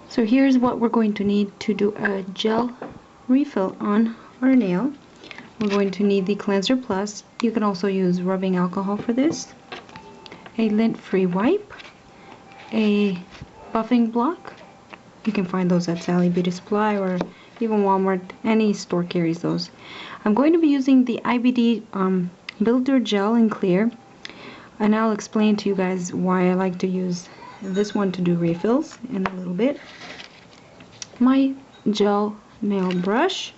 So here's what we're going to need to do a gel refill on our nail. We're going to need the Cleanser Plus. You can also use rubbing alcohol for this, a lint-free wipe, a buffing block. You can find those at Sally Beauty Supply or even Walmart. Any store carries those. I'm going to be using the IBD Builder Gel in Clear, and I'll explain to you guys why I like to use this one to do refills in a little bit. My gel nail brush,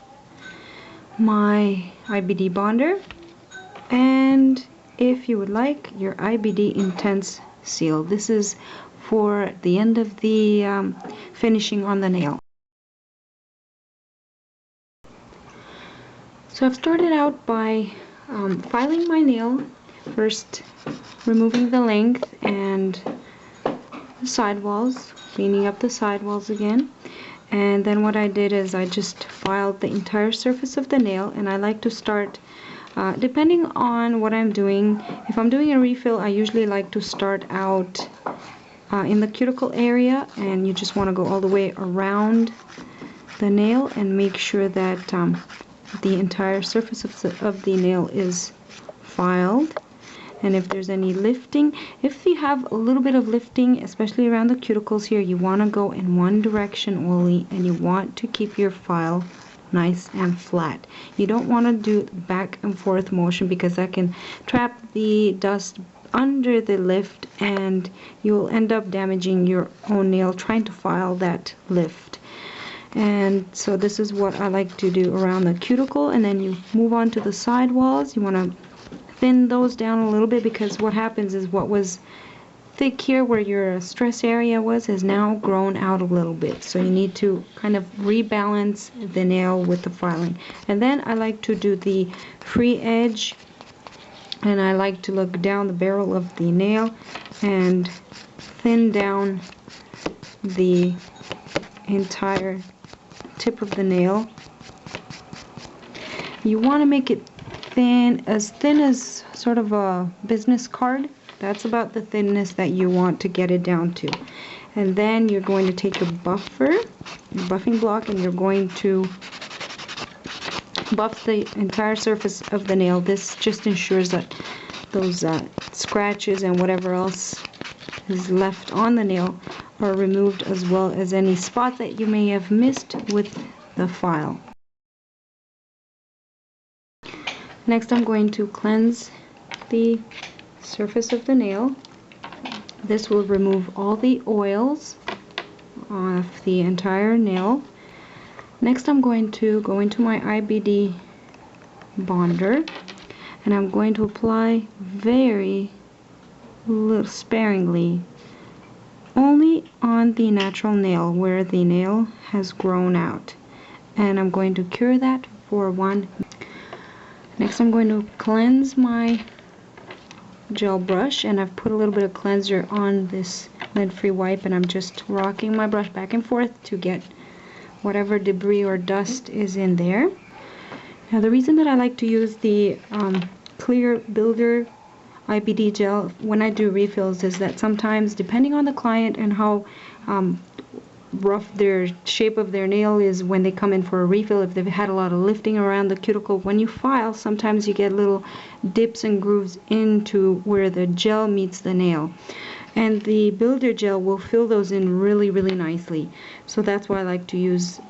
my IBD bonder, and if you would like, your IBD Intense Seal. This is for the end of the finishing on the nail. So I've started out by filing my nail, first removing the length and the sidewalls, cleaning up the sidewalls again. And then what I did is I just filed the entire surface of the nail, and I like to start depending on what I'm doing. If I'm doing a refill, I usually like to start out in the cuticle area, and you just want to go all the way around the nail and make sure that the entire surface of the nail is filed. And if there's any lifting, if you have a little bit of lifting, especially around the cuticles here, you want to go in one direction only, and you want to keep your file nice and flat. You don't want to do back and forth motion, because that can trap the dust under the lift, and you'll end up damaging your own nail trying to file that lift. And so this is what I like to do around the cuticle, and then you move on to the side walls. You want to thin those down a little bit, because what happens is what was thick here where your stress area was has now grown out a little bit, so you need to kind of rebalance the nail with the filing. And then I like to do the free edge, and I like to look down the barrel of the nail and thin down the entire tip of the nail. You want to make it thin as sort of a business card. That's about the thinness that you want to get it down to. And then you're going to take a buffing block, and you're going to buff the entire surface of the nail. This just ensures that those scratches and whatever else is left on the nail are removed, as well as any spot that you may have missed with the file. Next, I'm going to cleanse the surface of the nail. This will remove all the oils off the entire nail. Next, I'm going to go into my IBD bonder, and I'm going to apply very little, sparingly, only on the natural nail where the nail has grown out. And I'm going to cure that for 1 minute. Next, I'm going to cleanse my gel brush, and I've put a little bit of cleanser on this lint-free wipe, and I'm just rocking my brush back and forth to get whatever debris or dust is in there. Now, the reason that I like to use the Clear Builder IBD gel when I do refills is that sometimes, depending on the client and how rough their shape of their nail is when they come in for a refill, if they've had a lot of lifting around the cuticle, when you file, sometimes you get little dips and grooves into where the gel meets the nail, and the builder gel will fill those in really nicely. So that's why I like to use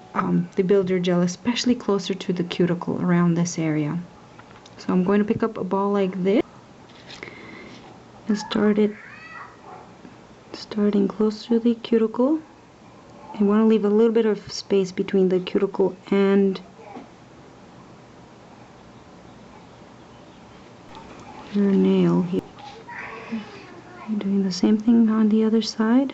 the builder gel, especially closer to the cuticle around this area. So I'm going to pick up a ball like this and starting close to the cuticle. You want to leave a little bit of space between the cuticle and your nail here. Doing the same thing on the other side.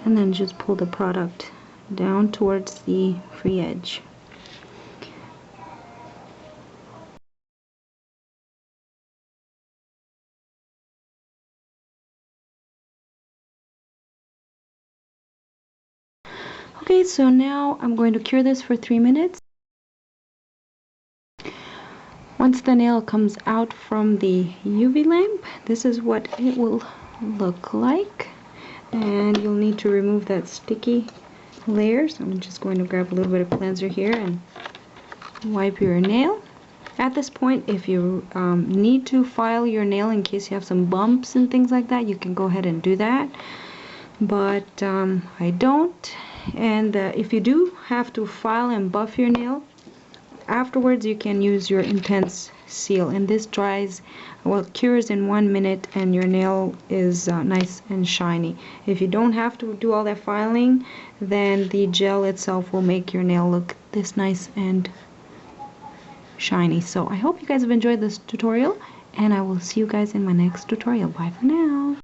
And then just pull the product down towards the free edge. Okay, so now I'm going to cure this for 3 minutes. Once the nail comes out from the UV lamp, this is what it will look like. And you'll need to remove that sticky layer. So I'm just going to grab a little bit of cleanser here and wipe your nail. At this point, if you need to file your nail in case you have some bumps and things like that, you can go ahead and do that. But I don't. And if you do have to file and buff your nail, afterwards you can use your intense seal, and this dries, well, cures in 1 minute, and your nail is nice and shiny. If you don't have to do all that filing, then the gel itself will make your nail look this nice and shiny. So I hope you guys have enjoyed this tutorial, and I will see you guys in my next tutorial. Bye for now.